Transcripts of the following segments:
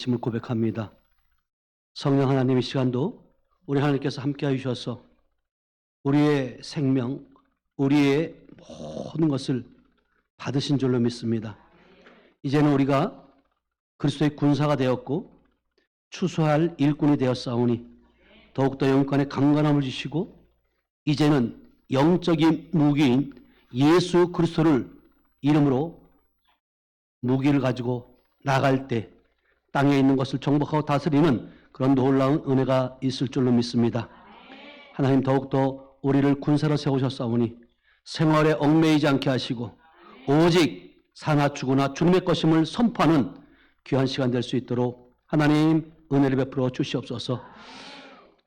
심을 고백합니다. 성령 하나님, 이 시간도 우리 하나님께서 함께해 주셔서 우리의 생명, 우리의 모든 것을 받으신 줄로 믿습니다. 이제는 우리가 그리스도의 군사가 되었고 추수할 일꾼이 되었사오니 더욱더 영권의 강건함을 주시고 이제는 영적인 무기인 예수 그리스도를 이름으로 무기를 가지고 나갈 때 땅에 있는 것을 정복하고 다스리는 그런 놀라운 은혜가 있을 줄로 믿습니다. 하나님 더욱더 우리를 군사로 세우셨사오니 생활에 얽매이지 않게 하시고 오직 사나 죽으나 주님의 것임을 선포하는 귀한 시간 될 수 있도록 하나님 은혜를 베풀어 주시옵소서.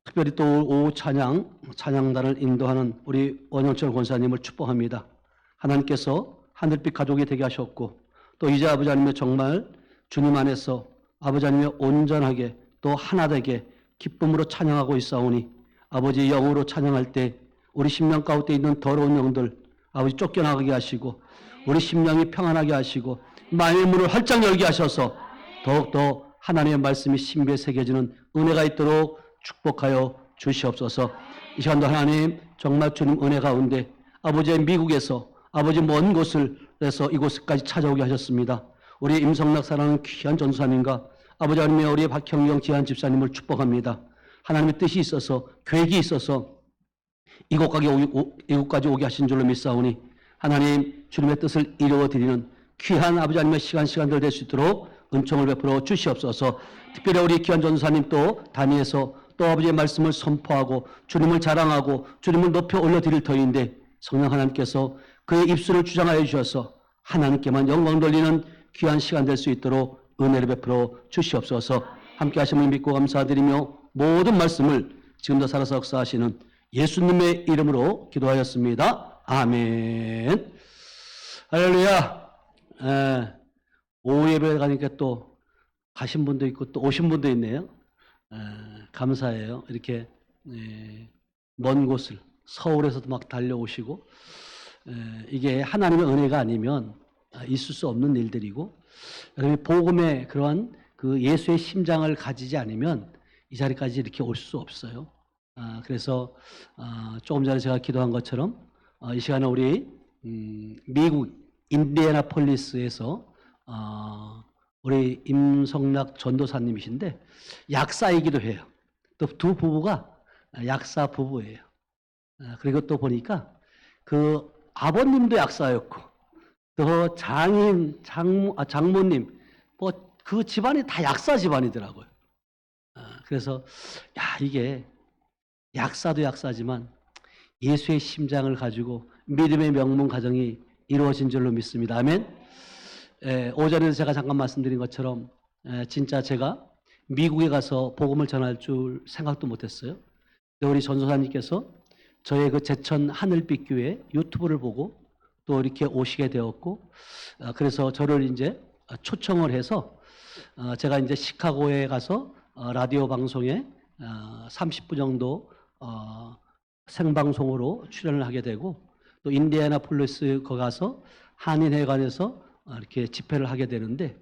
특별히 또 오후 찬양단을 인도하는 우리 원영철 권사님을 축복합니다. 하나님께서 하늘빛 가족이 되게 하셨고 또 이제 아버지 하나님의 정말 주님 안에서 아버지 하나님의 온전하게 또 하나 되게 기쁨으로 찬양하고 있사오니 아버지 영으로 찬양할 때 우리 심령 가운데 있는 더러운 영들 아버지 쫓겨나가게 하시고 우리 심령이 평안하게 하시고 마음의 문을 활짝 열게 하셔서 더욱더 하나님의 말씀이 신비에 새겨지는 은혜가 있도록 축복하여 주시옵소서. 이 시간도 하나님 정말 주님 은혜 가운데 아버지의 미국에서 아버지 먼 곳을 해서 이곳까지 찾아오게 하셨습니다. 우리 임성락 사랑하는 귀한 전사님과 아버지 하나님의 우리 박형경 지한 집사님을 축복합니다. 하나님의 뜻이 있어서 계획이 있어서 이곳까지 오게 하신 줄로 믿사오니 하나님 주님의 뜻을 이루어드리는 귀한 아버지 하나님의 시간들 될 수 있도록 은총을 베풀어 주시옵소서. 특별히 우리 귀한 전사님 또 단위에서 또 아버지의 말씀을 선포하고 주님을 자랑하고 주님을 높여 올려드릴 터인데 성령 하나님께서 그의 입술을 주장하여 주셔서 하나님께만 영광 돌리는 귀한 시간 될 수 있도록 은혜를 베풀어 주시옵소서. 함께 하심을 믿고 감사드리며 모든 말씀을 지금도 살아서 역사하시는 예수님의 이름으로 기도하였습니다. 아멘. 할렐루야. 오후 예배에 가니까 또 가신 분도 있고 또 오신 분도 있네요. 감사해요. 이렇게 먼 곳을 서울에서도 막 달려오시고 이게 하나님의 은혜가 아니면 있을 수 없는 일들이고 여러분이 복음의 그러한 그 예수의 심장을 가지지 않으면 이 자리까지 이렇게 올 수 없어요. 그래서 조금 전에 제가 기도한 것처럼 이 시간에 우리 미국 인디애나폴리스에서 우리 임성락 전도사님이신데 약사이기도 해요. 또 두 부부가 약사 부부예요. 그리고 또 보니까 그 아버님도 약사였고 또 장모님 뭐 그 집안이 다 약사 집안이더라고요. 그래서 이게 약사도 약사지만 예수의 심장을 가지고 믿음의 명문 가정이 이루어진 줄로 믿습니다. 아멘. 오전에 제가 잠깐 말씀드린 것처럼 진짜 제가 미국에 가서 복음을 전할 줄 생각도 못했어요. 우리 전도사님께서 저의 그 제천 하늘빛 교회 유튜브를 보고 또 이렇게 오시게 되었고 그래서 저를 이제 초청을 해서 제가 이제 시카고에 가서 라디오 방송에 30분 정도 생방송으로 출연을 하게 되고 또 인디애나폴리스 거 가서 한인회관에서 이렇게 집회를 하게 되는데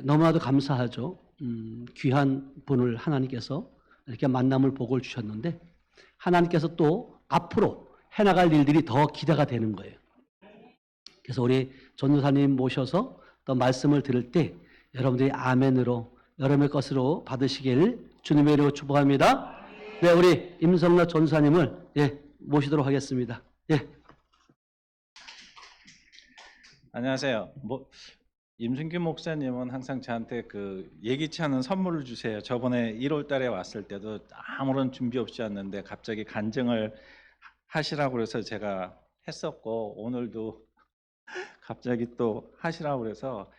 너무나도 감사하죠. 귀한 분을 하나님께서 이렇게 만남을 복을 주셨는데 하나님께서 또 앞으로 해나갈 일들이 더 기대가 되는 거예요. 그래서 우리 전도사님 모셔서 또 말씀을 들을 때 여러분들이 아멘으로 여러분의 것으로 받으시길 주님의 이름으로 축복합니다. 네, 우리 임성락 전도사님을 모시도록 하겠습니다. 안녕하세요. 임순규 목사님은 항상 저한테 그 예기치 않은 선물을 주세요. 저번에 1월 달에 왔을 때도 아무런 준비 없이 왔는데 갑자기 간증을 하시라고 그래서 제가 했었고 오늘도 갑자기 또 하시라고 그래서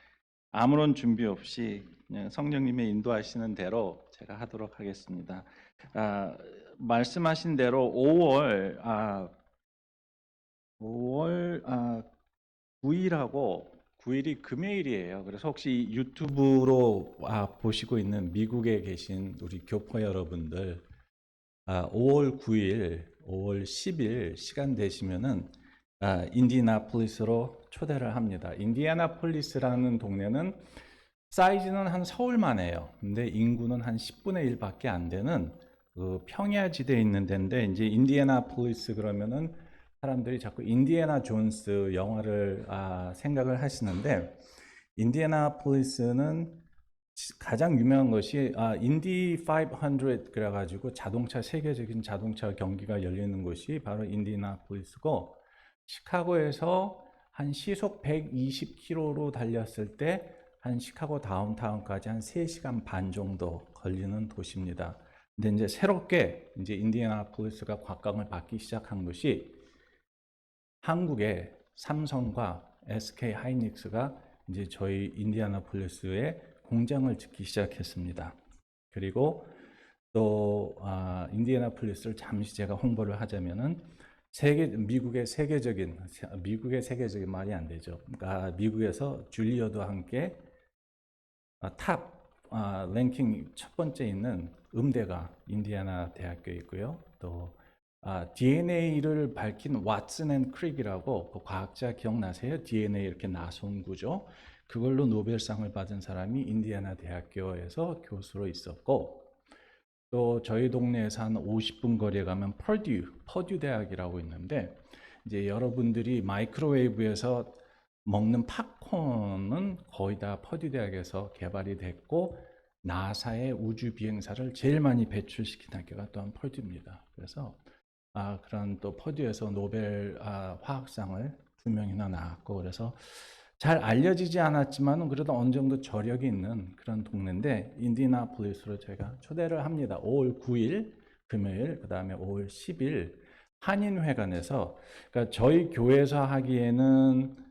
아무런 준비 없이 그냥 성령님의 인도하시는 대로 제가 하도록 하겠습니다. 말씀하신 대로 5월 9일이 금요일이에요. 그래서 혹시 유튜브로 보시고 있는 미국에 계신 우리 교포 여러분들 5월 9일, 5월 10일 시간 되시면은 인디애나폴리스로 초대를 합니다. 인디애나폴리스라는 동네는 사이즈는 한 서울만 해요. 근데 인구는 한 10분의 1밖에 안 되는 그 평야지대에 있는 데인데, 이제 인디애나폴리스 그러면은 사람들이 자꾸 인디애나 존스 영화를 생각을 하시는데, 인디애나폴리스는 가장 유명한 것이 인디 500 그래가지고 자동차 세계적인 자동차 경기가 열리는 곳이 바로 인디애나폴리스고, 시카고에서 한 시속 120km로 달렸을 때 한 시카고 다운타운까지 한 3시간 반 정도 걸리는 도시입니다. 근데 이제 새롭게 이제 인디애나폴리스가 곽광을 받기 시작한 것이 한국의 삼성과 SK 하이닉스가 이제 저희 인디애나폴리스에 공장을 짓기 시작했습니다. 그리고 또 인디애나폴리스를 잠시 제가 홍보를 하자면은 미국의 세계적인 말이 안 되죠. 그러니까 미국에서 줄리어드와 함께 탑 랭킹 첫 번째 있는 음대가 인디애나 대학교에 있고요. 또 DNA를 밝힌 왓슨 앤 크릭이라고 그 과학자 기억나세요? DNA 이렇게 나선 구조. 그걸로 노벨상을 받은 사람이 인디애나 대학교에서 교수로 있었고, 또 저희 동네에서 한 50분 거리에 가면 퍼듀 대학이라고 있는데, 이제 여러분들이 마이크로웨이브에서 먹는 팝콘은 거의 다 퍼듀 대학에서 개발이 됐고, 나사의 우주 비행사를 제일 많이 배출시킨 학교가 또한 퍼듀입니다. 그래서 그런 또 퍼듀에서 노벨 화학상을 2명이나 나왔고, 그래서 잘 알려지지 않았지만 그래도 어느 정도 저력이 있는 그런 동네인데, 인디애나폴리스로 제가 초대를 합니다. 5월 9일 금요일, 그 다음에 5월 10일 한인회관에서, 그러니까 저희 교회에서 하기에는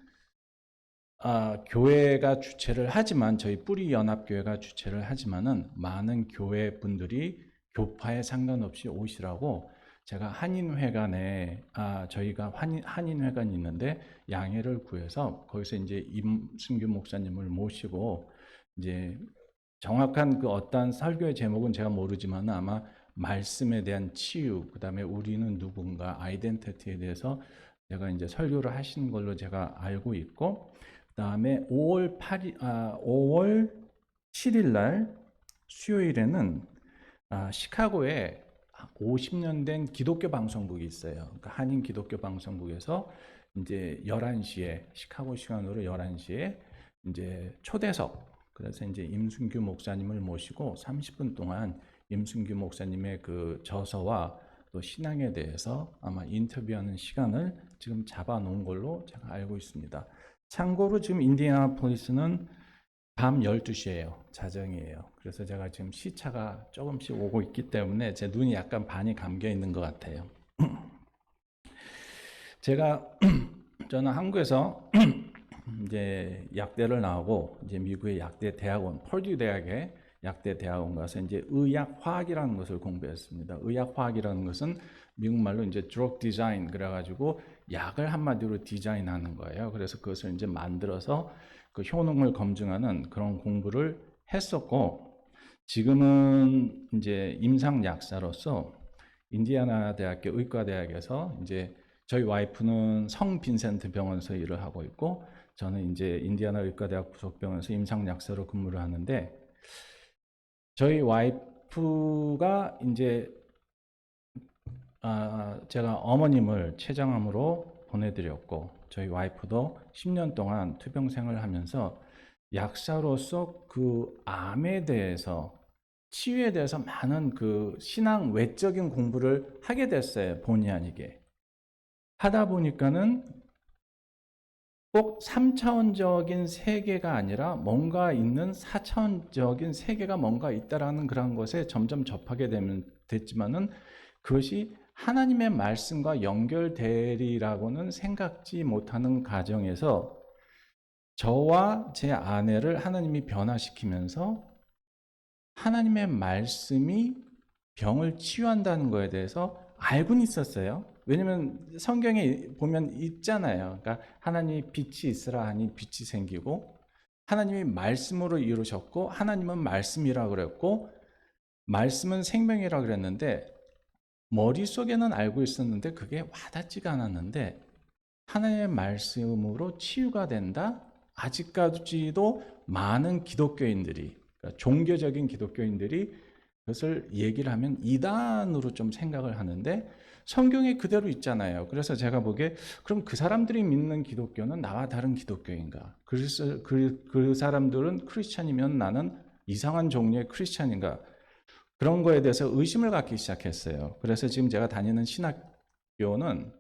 교회가 주최를 하지만, 저희 뿌리 연합교회가 주최를 하지만은 많은 교회 분들이 교파에 상관없이 오시라고 제가 한인회관에 저희가 한인회관이 있는데 양해를 구해서 거기서 이제 임승규 목사님을 모시고, 이제 정확한 그 어떤 설교의 제목은 제가 모르지만 아마 말씀에 대한 치유, 그 다음에 우리는 누군가, 아이덴티티에 대해서 제가 이제 설교를 하시는 걸로 제가 알고 있고, 그 다음에 5월 7일 날 수요일에는 시카고에 50년 된 기독교 방송국이 있어요. 그러니까 한인 기독교 방송국에서 이제 11시에, 시카고 시간으로 11시에 이제 초대석, 그래서 이제 임순규 목사님을 모시고 30분 동안 임순규 목사님의 그 저서와 또 신앙에 대해서 아마 인터뷰하는 시간을 지금 잡아 놓은 걸로 제가 알고 있습니다. 참고로 지금 인디애나폴리스는 밤 12시예요. 자정이에요. 그래서 제가 지금 시차가 조금씩 오고 있기 때문에 제 눈이 약간 반이 감겨 있는 것 같아요. 저는 한국에서 이제 약대를 나오고, 이제 미국의 약대 대학원, 펄듀 대학의 약대 대학원 가서 이제 의학화학이라는 것을 공부했습니다. 의학화학이라는 것은 미국말로 이제 드럭 디자인, 그래가지고 약을 한마디로 디자인하는 거예요. 그래서 그것을 이제 만들어서 그 효능을 검증하는 그런 공부를 했었고, 지금은 이제 임상약사로서 인디애나 대학교 의과대학에서 이제 저희 와이프는 성 빈센트 병원에서 일을 하고 있고, 저는 이제 인디애나 의과대학 부속병원에서 임상약사로 근무를 하는데, 저희 와이프가 이제 제가 어머님을 췌장암으로 보내드렸고, 저희 와이프도 10년 동안 투병생을 하면서 약사로서 그 암에 대해서, 치유에 대해서 많은 그 신앙 외적인 공부를 하게 됐어요. 본의 아니게. 하다 보니까는 꼭 3차원적인 세계가 아니라 뭔가 있는 4차원적인 세계가 뭔가 있다라는 그런 것에 점점 접하게 됐지만은, 그것이 하나님의 말씀과 연결되리라고는 생각지 못하는 가정에서 저와 제 아내를 하나님이 변화시키면서 하나님의 말씀이 병을 치유한다는 것에 대해서 알고는 있었어요. 왜냐면 성경에 보면 있잖아요. 그러니까 하나님이 빛이 있으라 하니 빛이 생기고, 하나님이 말씀으로 이루셨고, 하나님은 말씀이라 그랬고, 말씀은 생명이라 그랬는데, 머릿속에는 알고 있었는데 그게 와닿지가 않았는데, 하나님의 말씀으로 치유가 된다? 아직까지도 많은 기독교인들이, 그러니까 종교적인 기독교인들이 그것을 얘기를 하면 이단으로 좀 생각을 하는데 성경에 그대로 있잖아요. 그래서 제가 보기에 그럼 그 사람들이 믿는 기독교는 나와 다른 기독교인가? 그래서 그 사람들은 크리스찬이면 나는 이상한 종류의 크리스찬인가? 그런 거에 대해서 의심을 갖기 시작했어요. 그래서 지금 제가 다니는 신학교는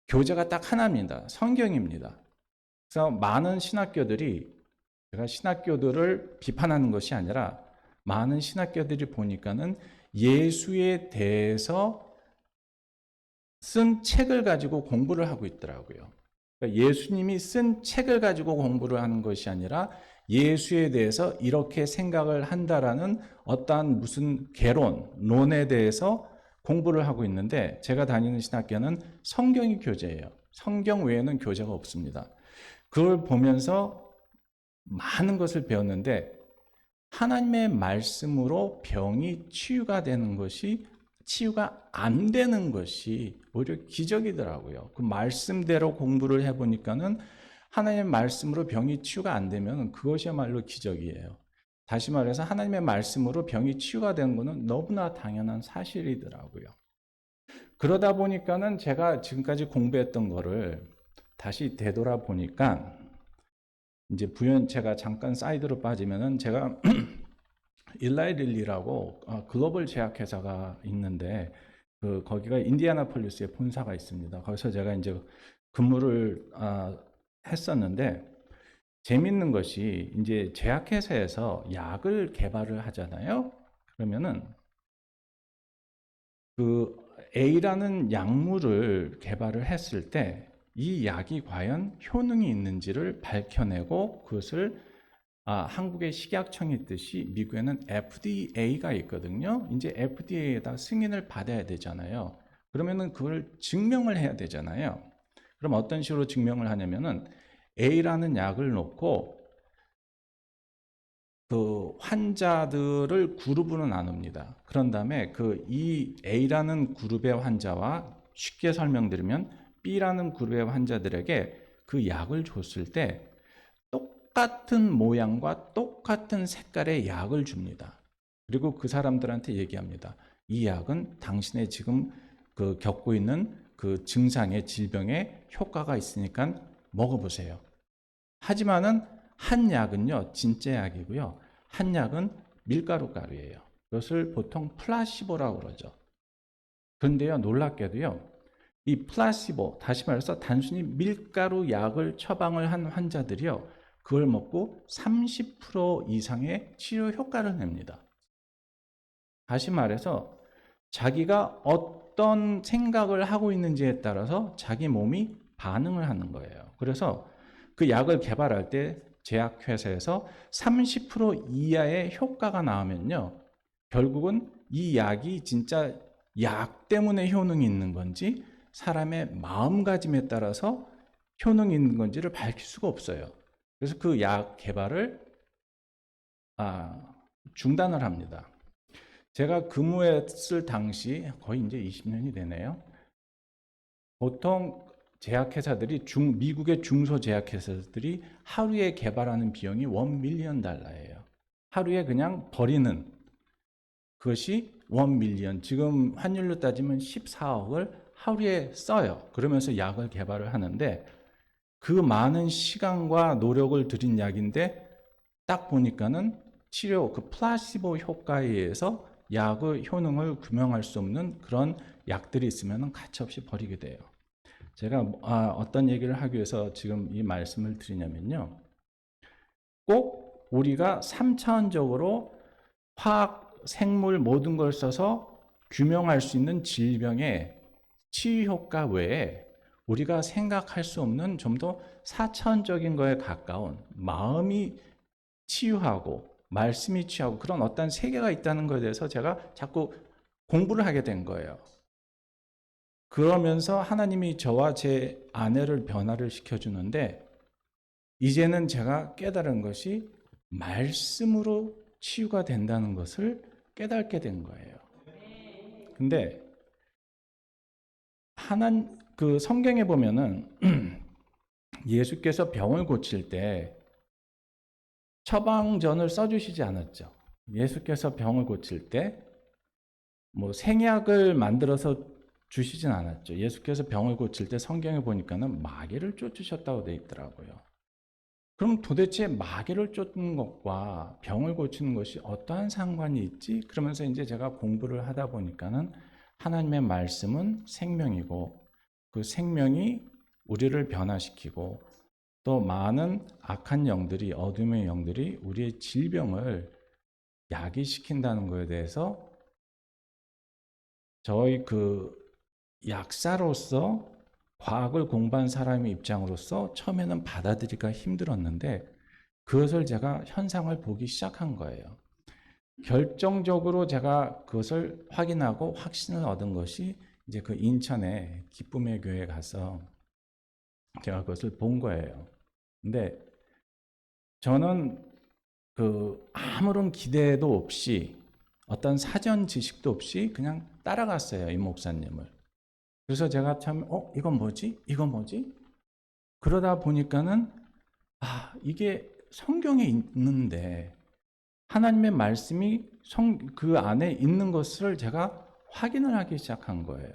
교재가 딱 하나입니다. 성경입니다. 그래서 많은 신학교들이, 제가 신학교들을 비판하는 것이 아니라 많은 신학교들이 보니까는 예수에 대해서 쓴 책을 가지고 공부를 하고 있더라고요. 그러니까 예수님이 쓴 책을 가지고 공부를 하는 것이 아니라 예수에 대해서 이렇게 생각을 한다라는 어떠한 무슨 논에 대해서 공부를 하고 있는데, 제가 다니는 신학교는 성경이 교재예요. 성경 외에는 교재가 없습니다. 그걸 보면서 많은 것을 배웠는데, 하나님의 말씀으로 병이 치유가 되는 것이, 치유가 안 되는 것이 오히려 기적이더라고요. 그 말씀대로 공부를 해보니까는 하나님의 말씀으로 병이 치유가 안 되면 그것이야말로 기적이에요. 다시 말해서 하나님의 말씀으로 병이 치유가 되는 것은 너무나 당연한 사실이더라고요. 그러다 보니까는 제가 지금까지 공부했던 거를 다시 되돌아보니까, 이제 제가 잠깐 사이드로 빠지면은, 제가 일라이 릴리라고 글로벌 제약회사가 있는데, 거기가 인디애나폴리스에 본사가 있습니다. 거기서 제가 이제 근무를 했었는데, 재밌는 것이 이제 제약회사에서 약을 개발을 하잖아요. 그러면은 그 A라는 약물을 개발을 했을 때 이 약이 과연 효능이 있는지를 밝혀내고, 그것을 한국의 식약청이 있듯이 미국에는 FDA가 있거든요. 이제 FDA에다 승인을 받아야 되잖아요. 그러면은 그걸 증명을 해야 되잖아요. 그럼 어떤 식으로 증명을 하냐면은 A라는 약을 놓고 그 환자들을 그룹으로 나눕니다. 그런 다음에 이 A라는 그룹의 환자와, 쉽게 설명드리면 B라는 그룹의 환자들에게 그 약을 줬을 때 똑같은 모양과 똑같은 색깔의 약을 줍니다. 그리고 그 사람들한테 얘기합니다. 이 약은 당신의 지금 겪고 있는 그 증상의, 질병에 효과가 있으니까 먹어보세요. 하지만은 한 약은요, 진짜 약이고요. 한 약은 밀가루 가루예요. 이것을 보통 플라시보라고 그러죠. 그런데요, 놀랍게도요, 이 플라시보, 다시 말해서 단순히 밀가루 약을 처방을 한 환자들이요, 그걸 먹고 30% 이상의 치료 효과를 냅니다. 다시 말해서 자기가 어떤 생각을 하고 있는지에 따라서 자기 몸이 반응을 하는 거예요. 그래서 그 약을 개발할 때 제약회사에서 30% 이하의 효과가 나오면요, 결국은 이 약이 진짜 약 때문에 효능이 있는 건지 사람의 마음가짐에 따라서 효능이 있는 건지를 밝힐 수가 없어요. 그래서 그 약 개발을 중단을 합니다. 제가 근무했을 당시, 거의 이제 20년이 되네요. 보통 제약회사들이, 미국의 중소제약회사들이 하루에 개발하는 비용이 $1,000,000예요. 하루에 그냥 버리는 그것이 $1,000,000, 지금 환율로 따지면 14억을 하루에 써요. 그러면서 약을 개발을 하는데, 그 많은 시간과 노력을 들인 약인데 딱 보니까는 치료, 그 플라시보 효과에 의해서 약의 효능을 규명할 수 없는 그런 약들이 있으면 가차없이 버리게 돼요. 제가 어떤 얘기를 하기 위해서 지금 이 말씀을 드리냐면요, 꼭 우리가 3차원적으로 화학, 생물 모든 걸 써서 규명할 수 있는 질병의 치유 효과 외에 우리가 생각할 수 없는 좀 더 4차원적인 거에 가까운, 마음이 치유하고 말씀이 치유하고 그런 어떤 세계가 있다는 것에 대해서 제가 자꾸 공부를 하게 된 거예요. 그러면서 하나님이 저와 제 아내를 변화를 시켜주는데, 이제는 제가 깨달은 것이 말씀으로 치유가 된다는 것을 깨닫게 된 거예요. 근데 그 성경에 보면은 예수께서 병을 고칠 때 처방전을 써주시지 않았죠. 예수께서 병을 고칠 때 뭐 생약을 만들어서 주시진 않았죠. 예수께서 병을 고칠 때 성경에 보니까는 마귀를 쫓으셨다고 돼 있더라고요. 그럼 도대체 마귀를 쫓는 것과 병을 고치는 것이 어떠한 상관이 있지? 그러면서 이제 제가 공부를 하다 보니까는 하나님의 말씀은 생명이고 그 생명이 우리를 변화시키고 또 많은 악한 영들이 어둠의 영들이 우리의 질병을 야기시킨다는 것에 대해서 저희 그 약사로서 과학을 공부한 사람의 입장으로서 처음에는 받아들이기가 힘들었는데 그것을 제가 현상을 보기 시작한 거예요. 결정적으로 제가 그것을 확인하고 확신을 얻은 것이 이제 그 인천의 기쁨의 교회에 가서 제가 그것을 본 거예요. 근데 저는 그 아무런 기대도 없이 어떤 사전 지식도 없이 그냥 따라갔어요, 이 목사님을. 그래서 제가 참, 이건 뭐지? 이건 뭐지? 그러다 보니까는, 이게 성경에 있는데, 하나님의 말씀이 그 안에 있는 것을 제가 확인을 하기 시작한 거예요.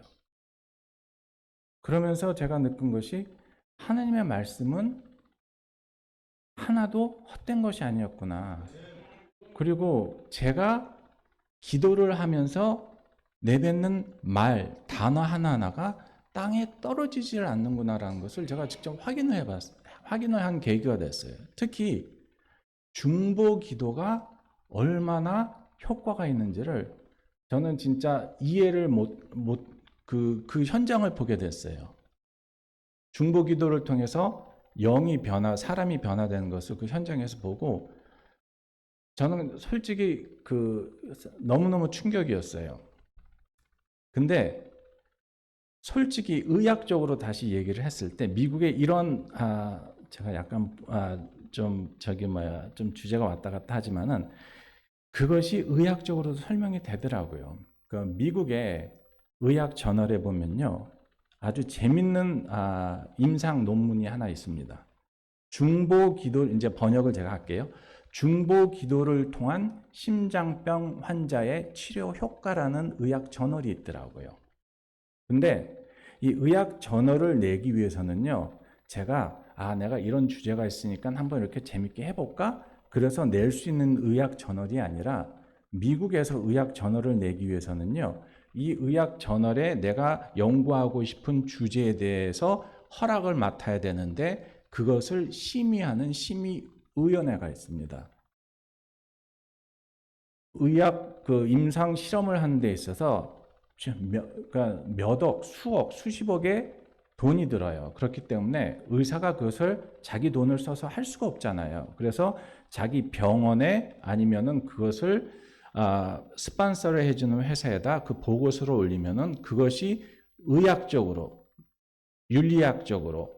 그러면서 제가 느낀 것이, 하나님의 말씀은 하나도 헛된 것이 아니었구나. 그리고 제가 기도를 하면서 내뱉는 말, 단어 하나하나가 땅에 떨어지질 않는구나라는 것을 제가 직접 확인을 한 계기가 됐어요. 특히 중보 기도가 얼마나 효과가 있는지를 저는 진짜 이해를 그 현장을 보게 됐어요. 중보 기도를 통해서 사람이 변화되는 것을 그 현장에서 보고 저는 솔직히 너무너무 충격이었어요. 근데 솔직히 의학적으로 다시 얘기를 했을 때 미국의 이런 제가 약간 좀 주제가 왔다 갔다 하지만은 그것이 의학적으로도 설명이 되더라고요. 그 미국의 의학 저널에 보면요. 아주 재밌는 임상 논문이 하나 있습니다. 중보 기도, 이제 번역을 제가 할게요. 중보 기도를 통한 심장병 환자의 치료 효과라는 의학 저널이 있더라고요. 근데 이 의학 저널을 내기 위해서는요, 제가 내가 이런 주제가 있으니까 한번 이렇게 재밌게 해볼까? 그래서 낼 수 있는 의학 저널이 아니라 미국에서 의학 저널을 내기 위해서는요, 이 의학 저널에 내가 연구하고 싶은 주제에 대해서 허락을 맡아야 되는데 그것을 심의하는 심의위원회가 있습니다. 의학 임상 실험을 하는 데 있어서 몇 억, 수억, 수십억의 돈이 들어요. 그렇기 때문에 의사가 그것을 자기 돈을 써서 할 수가 없잖아요. 그래서 자기 병원에 아니면은 그것을 스폰서를 해주는 회사에다 그 보고서를 올리면은 그것이 의학적으로, 윤리학적으로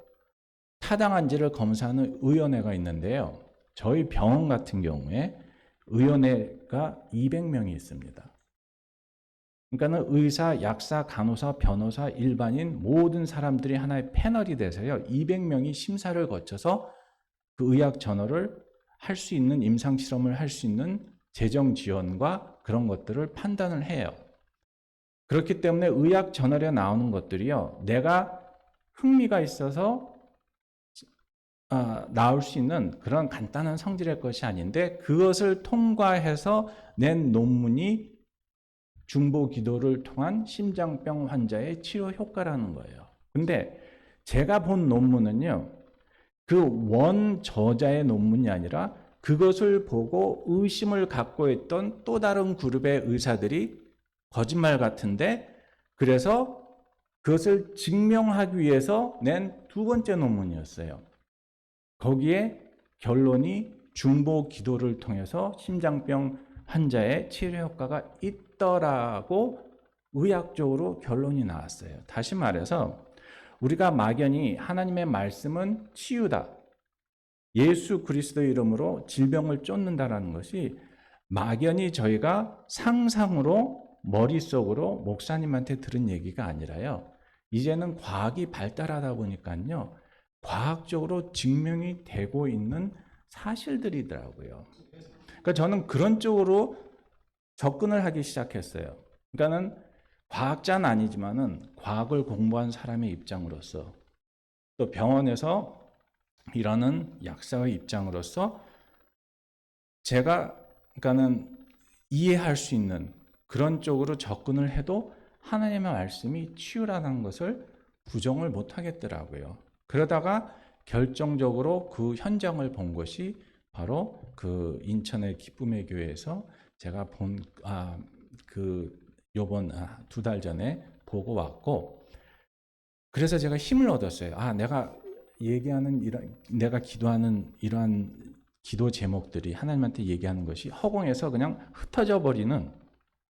타당한지를 검사하는 의원회가 있는데요. 저희 병원 같은 경우에 의원회가 200명이 있습니다. 그러니까는 의사, 약사, 간호사, 변호사, 일반인 모든 사람들이 하나의 패널이 돼서요. 200명이 심사를 거쳐서 그 의학 저널을 할 수 있는 임상 실험을 할 수 있는 재정 지원과 그런 것들을 판단을 해요. 그렇기 때문에 의학 저널에 나오는 것들이요. 내가 흥미가 있어서 나올 수 있는 그런 간단한 성질의 것이 아닌데 그것을 통과해서 낸 논문이 중보 기도를 통한 심장병 환자의 치료 효과라는 거예요. 근데 제가 본 논문은요. 그 원 저자의 논문이 아니라 그것을 보고 의심을 갖고 있던 또 다른 그룹의 의사들이 거짓말 같은데 그래서 그것을 증명하기 위해서 낸 두 번째 논문이었어요. 거기에 결론이 중보 기도를 통해서 심장병 환자의 치료 효과가 있더라고 의학적으로 결론이 나왔어요. 다시 말해서 우리가 막연히 하나님의 말씀은 치유다. 예수 그리스도의 이름으로 질병을 쫓는다라는 것이 막연히 저희가 상상으로 머릿속으로 목사님한테 들은 얘기가 아니라요. 이제는 과학이 발달하다 보니까요. 과학적으로 증명이 되고 있는 사실들이더라고요. 그러니까 저는 그런 쪽으로 접근을 하기 시작했어요. 그러니까는 과학자는 아니지만은 과학을 공부한 사람의 입장으로서 또 병원에서 일하는 약사의 입장으로서 제가 그러니까는 이해할 수 있는 그런 쪽으로 접근을 해도 하나님의 말씀이 치유라는 것을 부정을 못 하겠더라고요. 그러다가 결정적으로 그 현장을 본 것이 바로 그 인천의 기쁨의 교회에서 제가 요번 2달 전에 보고 왔고, 그래서 제가 힘을 얻었어요. 내가 얘기하는 내가 기도하는 이러한 기도 제목들이 하나님한테 얘기하는 것이 허공에서 그냥 흩어져 버리는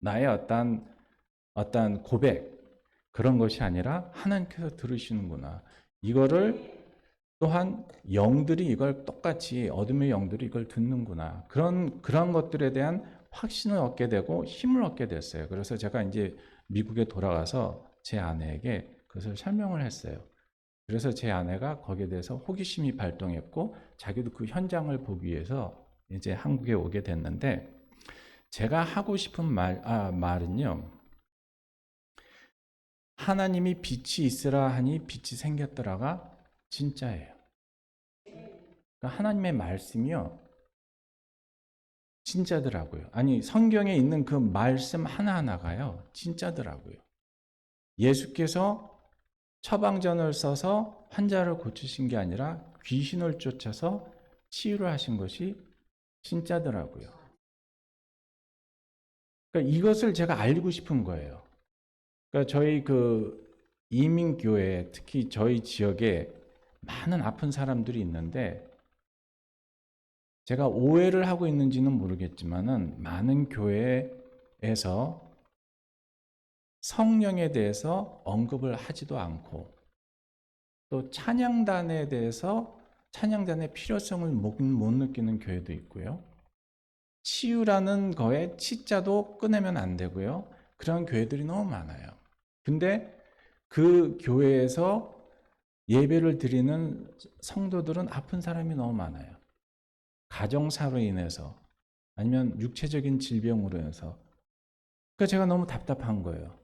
나의 어떤 고백, 그런 것이 아니라 하나님께서 들으시는구나. 이거를 또한 영들이 이걸 똑같이, 어둠의 영들이 이걸 듣는구나. 그런 것들에 대한 확신을 얻게 되고 힘을 얻게 됐어요. 그래서 제가 이제 미국에 돌아가서 제 아내에게 그것을 설명을 했어요. 그래서 제 아내가 거기에 대해서 호기심이 발동했고 자기도 그 현장을 보기 위해서 이제 한국에 오게 됐는데, 제가 하고 싶은 말은요. 하나님이 빛이 있으라 하니 빛이 생겼더라가 진짜예요. 그러니까 하나님의 말씀이요. 진짜더라고요. 아니, 성경에 있는 그 말씀 하나하나가요. 진짜더라고요. 예수께서 처방전을 써서 환자를 고치신 게 아니라 귀신을 쫓아서 치유를 하신 것이 진짜더라고요. 그러니까 이것을 제가 알고 싶은 거예요. 그러니까 저희 그 이민교회, 특히 저희 지역에 많은 아픈 사람들이 있는데, 제가 오해를 하고 있는지는 모르겠지만은 많은 교회에서 성령에 대해서 언급을 하지도 않고, 또 찬양단에 대해서 찬양단의 필요성을 못 느끼는 교회도 있고요. 치유라는 거에 치자도 꺼내면 안 되고요. 그런 교회들이 너무 많아요. 근데 그 교회에서 예배를 드리는 성도들은 아픈 사람이 너무 많아요. 가정사로 인해서, 아니면 육체적인 질병으로 인해서. 그러니까 제가 너무 답답한 거예요.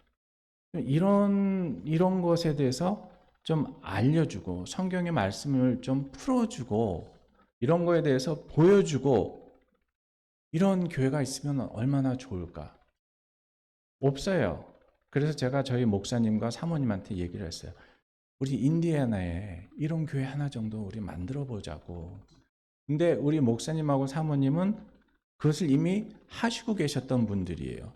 이런 것에 대해서 좀 알려주고, 성경의 말씀을 좀 풀어주고, 이런 거에 대해서 보여주고, 이런 교회가 있으면 얼마나 좋을까? 없어요. 그래서 제가 저희 목사님과 사모님한테 얘기를 했어요. 우리 인디애나에 이런 교회 하나 정도 우리 만들어 보자고. 근데 우리 목사님하고 사모님은 그것을 이미 하시고 계셨던 분들이에요.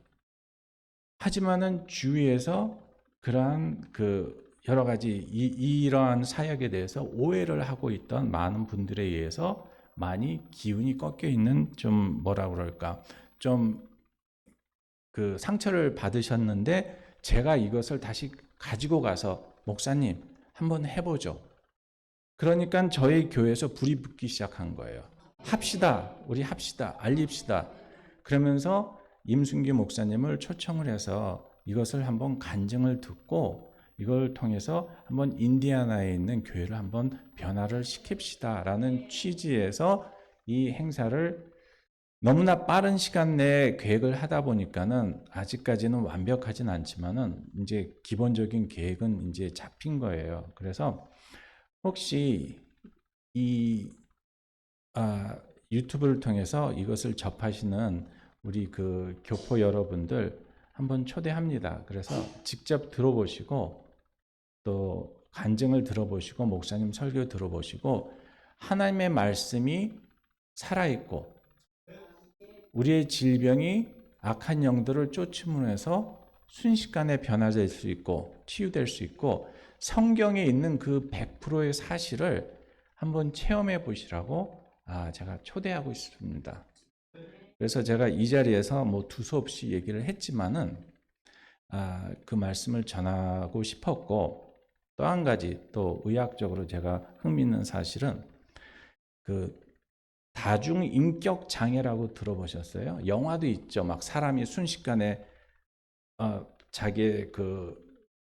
하지만은 주위에서 그러한 여러 가지 이러한 사역에 대해서 오해를 하고 있던 많은 분들에 의해서 많이 기운이 꺾여 있는, 좀 뭐라 그럴까, 좀 상처를 받으셨는데, 제가 이것을 다시 가지고 가서 목사님 한번 해보죠. 그러니까 저희 교회에서 불이 붙기 시작한 거예요. 합시다, 우리 합시다, 알립시다. 그러면서 임순기 목사님을 초청을 해서 이것을 한번 간증을 듣고, 이걸 통해서 한번 인디애나에 있는 교회를 한번 변화를 시킵시다라는 취지에서 이 행사를 너무나 빠른 시간 내에 계획을 하다 보니까는 아직까지는 완벽하진 않지만은 이제 기본적인 계획은 이제 잡힌 거예요. 그래서 혹시 이 유튜브를 통해서 이것을 접하시는 우리 그 교포 여러분들 한번 초대합니다. 그래서 직접 들어보시고, 또 간증을 들어보시고, 목사님 설교 들어보시고, 하나님의 말씀이 살아있고 우리의 질병이 악한 영들을 쫓음으로 해서 순식간에 변화될 수 있고 치유될 수 있고, 성경에 있는 그 100%의 사실을 한번 체험해 보시라고 제가 초대하고 있습니다. 그래서 제가 이 자리에서 뭐 두서없이 얘기를 했지만은 그 말씀을 전하고 싶었고, 또 한 가지 또 의학적으로 제가 흥미있는 사실은 다중인격 장애라고 들어보셨어요? 영화도 있죠. 막 사람이 순식간에 자기의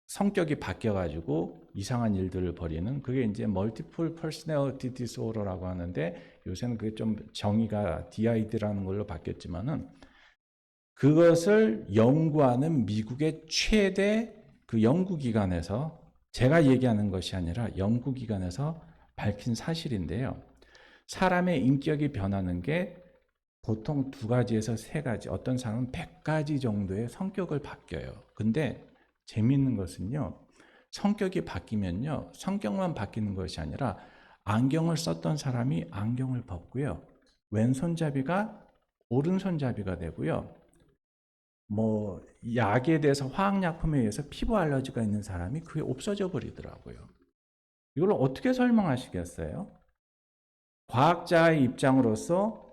성격이 바뀌어가지고 이상한 일들을 벌이는 그게 이제 멀티플 퍼스널리티 디스오더라고 하는데 요새는 그게 좀 정의가 DID라는 걸로 바뀌었지만은 그것을 연구하는 미국의 최대 그 연구기관에서 제가 얘기하는 것이 아니라 연구기관에서 밝힌 사실인데요. 사람의 인격이 변하는 게 보통 2가지에서 3가지, 어떤 사람은 100가지 정도의 성격을 바뀌어요. 근데 재미있는 것은요, 성격이 바뀌면요, 성격만 바뀌는 것이 아니라 안경을 썼던 사람이 안경을 벗고요, 왼손잡이가 오른손잡이가 되고요, 뭐 약에 대해서 화학약품에 의해서 피부 알러지가 있는 사람이 그게 없어져 버리더라고요. 이걸 어떻게 설명하시겠어요? 과학자의 입장으로서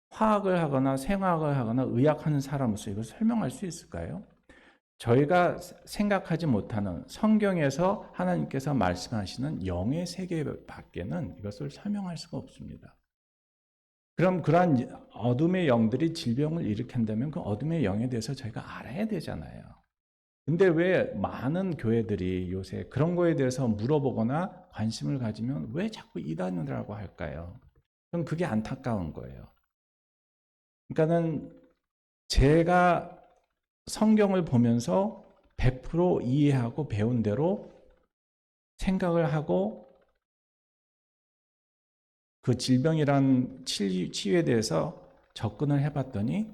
화학을 하거나 생화학을 하거나 의학하는 사람으로서 이걸 설명할 수 있을까요? 저희가 생각하지 못하는 성경에서 하나님께서 말씀하시는 영의 세계 밖에는 이것을 설명할 수가 없습니다. 그럼 그러한 어둠의 영들이 질병을 일으킨다면 그 어둠의 영에 대해서 저희가 알아야 되잖아요. 근데 왜 많은 교회들이 요새 그런 거에 대해서 물어보거나 관심을 가지면 왜 자꾸 이단이라고 할까요? 그럼 그게 안타까운 거예요. 그러니까는 제가 성경을 보면서 100% 이해하고 배운 대로 생각을 하고 그 질병이란 치유에 대해서 접근을 해봤더니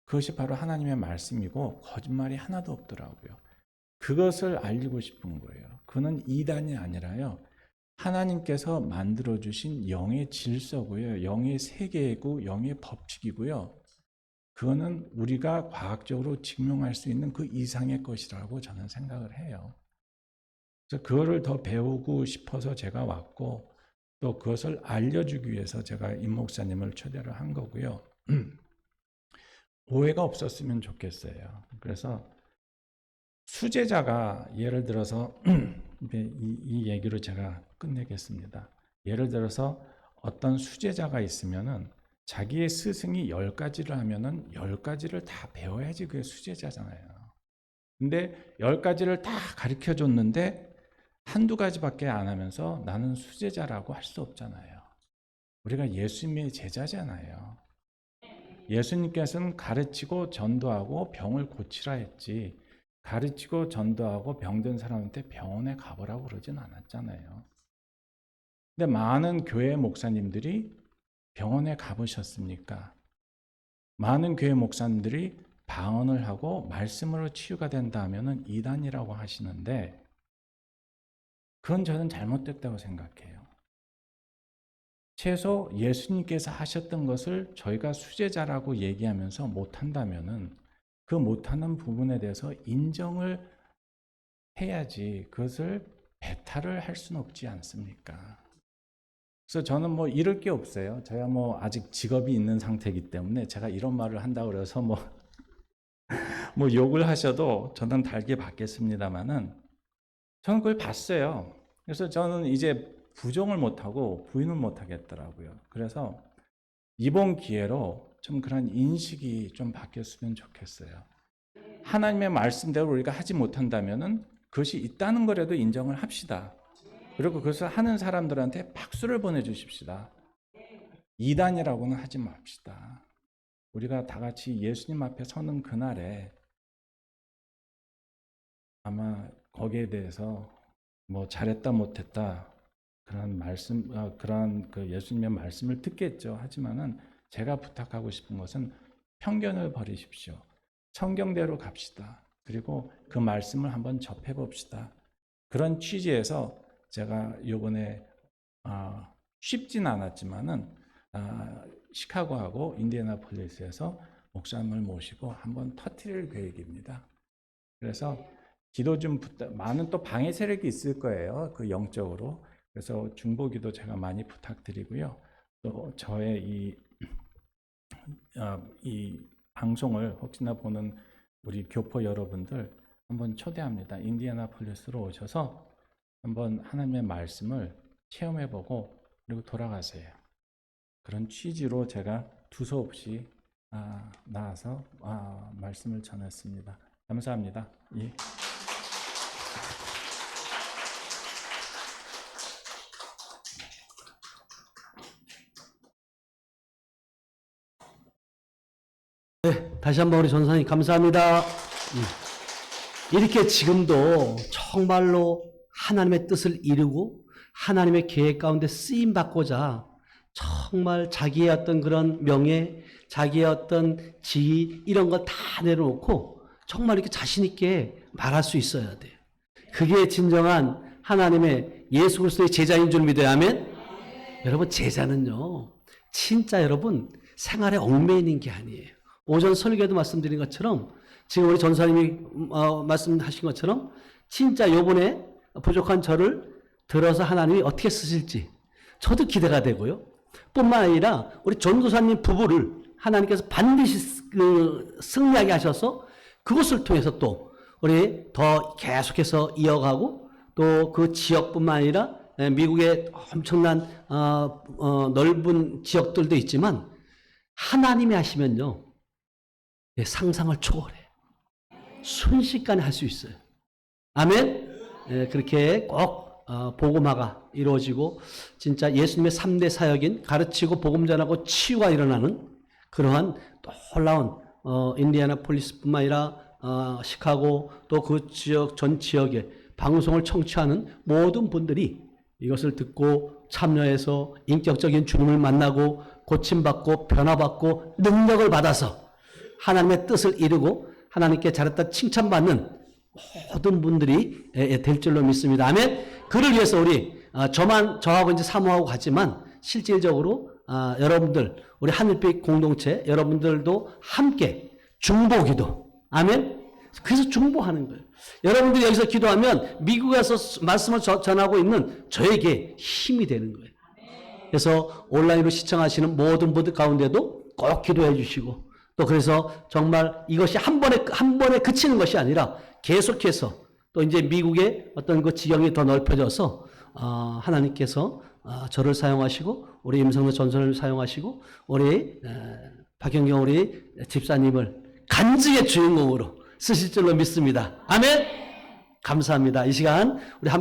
그것이 바로 하나님의 말씀이고 거짓말이 하나도 없더라고요. 그것을 알리고 싶은 거예요. 그는 이단이 아니라요, 하나님께서 만들어주신 영의 질서고요, 영의 세계이고 영의 법칙이고요, 그거는 우리가 과학적으로 증명할 수 있는 그 이상의 것이라고 저는 생각을 해요. 그래서 그거를 더 배우고 싶어서 제가 왔고, 또 그것을 알려주기 위해서 제가 임 목사님을 초대를 한 거고요. 오해가 없었으면 좋겠어요. 그래서 수제자가 예를 들어서 이 얘기로 제가 끝내겠습니다. 예를 들어서 어떤 수제자가 있으면은 자기의 스승이 10가지를 하면은 10가지를 다 배워야지 그게 수제자잖아요. 근데 10가지를 다 가르쳐 줬는데 한두 가지밖에 안 하면서 나는 수제자라고 할 수 없잖아요. 우리가 예수님의 제자잖아요. 예수님께서는 가르치고 전도하고 병을 고치라 했지, 가르치고 전도하고 병든 사람한테 병원에 가보라고 그러진 않았잖아요. 근데 많은 교회 목사님들이 병원에 가보셨습니까? 많은 교회 목사님들이 방언을 하고 말씀으로 치유가 된다 하면은 이단이라고 하시는데 그건 저는 잘못됐다고 생각해요. 최소 예수님께서 하셨던 것을 저희가 수제자라고 얘기하면서 못한다면은 그 못하는 부분에 대해서 인정을 해야지 그것을 배탈을 할 수는 없지 않습니까? 그래서 저는 뭐 잃을 게 없어요. 제가 뭐 아직 직업이 있는 상태이기 때문에 제가 이런 말을 한다고 그래서 뭐 욕을 하셔도 저는 달게 받겠습니다만은 저는 그걸 봤어요. 그래서 저는 이제 부정을 못하고 부인을 못하겠더라고요. 그래서 이번 기회로 좀 그런 인식이 좀 바뀌었으면 좋겠어요. 하나님의 말씀대로 우리가 하지 못한다면은 그것이 있다는 거라도 인정을 합시다. 그리고 그것을 하는 사람들한테 박수를 보내주십시다. 이단이라고는 하지 맙시다. 우리가 다 같이 예수님 앞에 서는 그날에 아마 거기에 대해서 뭐 잘했다 못했다 그런 말씀, 그런 그 예수님의 말씀을 듣겠죠. 하지만은 제가 부탁하고 싶은 것은 편견을 버리십시오. 성경대로 갑시다. 그리고 그 말씀을 한번 접해 봅시다. 그런 취지에서 제가 이번에 쉽진 않았지만은 시카고하고 인디애나폴리스에서 목사님을 모시고 한번 터뜨릴 계획입니다. 그래서 기도 좀 많은 또 방해 세력이 있을 거예요. 그 영적으로. 그래서 중보기도 제가 많이 부탁드리고요. 또 저의 이 방송을 혹시나 보는 우리 교포 여러분들 한번 초대합니다. 인디애나폴리스로 오셔서 한번 하나님의 말씀을 체험해보고 그리고 돌아가세요. 그런 취지로 제가 두서없이 나와서 말씀을 전했습니다. 감사합니다. 예. 다시 한번 우리 전사님 감사합니다. 이렇게 지금도 정말로 하나님의 뜻을 이루고 하나님의 계획 가운데 쓰임 받고자 정말 자기의 어떤 그런 명예, 자기의 어떤 지위 이런 거 다 내려놓고 정말 이렇게 자신 있게 말할 수 있어야 돼요. 그게 진정한 하나님의 예수 그리스도의 제자인 줄 믿어야 하면 여러분 제자는요 진짜 여러분 생활에 얽매이는 게 아니에요. 오전 설교에도 말씀드린 것처럼 지금 우리 전사님이 말씀하신 것처럼 진짜 요번에 부족한 저를 들어서 하나님이 어떻게 쓰실지 저도 기대가 되고요. 뿐만 아니라 우리 전도사님 부부를 하나님께서 반드시 승리하게 하셔서 그것을 통해서 또 우리 더 계속해서 이어가고 또 그 지역뿐만 아니라 미국의 엄청난 넓은 지역들도 있지만 하나님이 하시면요 상상을 초월해 순식간에 할 수 있어요. 아멘. 그렇게 꼭 복음화가 이루어지고 진짜 예수님의 3대 사역인 가르치고 복음 전하고 치유가 일어나는 그러한 놀라운 인디애나폴리스뿐만 아니라 시카고 또 그 지역 전 지역에 방송을 청취하는 모든 분들이 이것을 듣고 참여해서 인격적인 주님을 만나고 고침받고 변화받고 능력을 받아서 하나님의 뜻을 이루고 하나님께 잘했다 칭찬받는 모든 분들이 될 줄로 믿습니다. 아멘. 그를 위해서 우리 저하고 이제 사모하고 같지만 실질적으로 여러분들 우리 하늘빛 공동체 여러분들도 함께 중보기도 아멘. 그래서 중보하는 거예요. 여러분들이 여기서 기도하면 미국에서 말씀을 전하고 있는 저에게 힘이 되는 거예요. 그래서 온라인으로 시청하시는 모든 분들 가운데도 꼭 기도해 주시고 또 그래서 정말 이것이 한 번에 그치는 것이 아니라 계속해서 또 이제 미국의 어떤 그 지형이 더 넓혀져서 하나님께서 저를 사용하시고 우리 임성로 전선을 사용하시고 우리 박영경 우리 집사님을 간증의 주인공으로 쓰실 줄로 믿습니다. 아멘. 감사합니다. 이 시간 우리 함께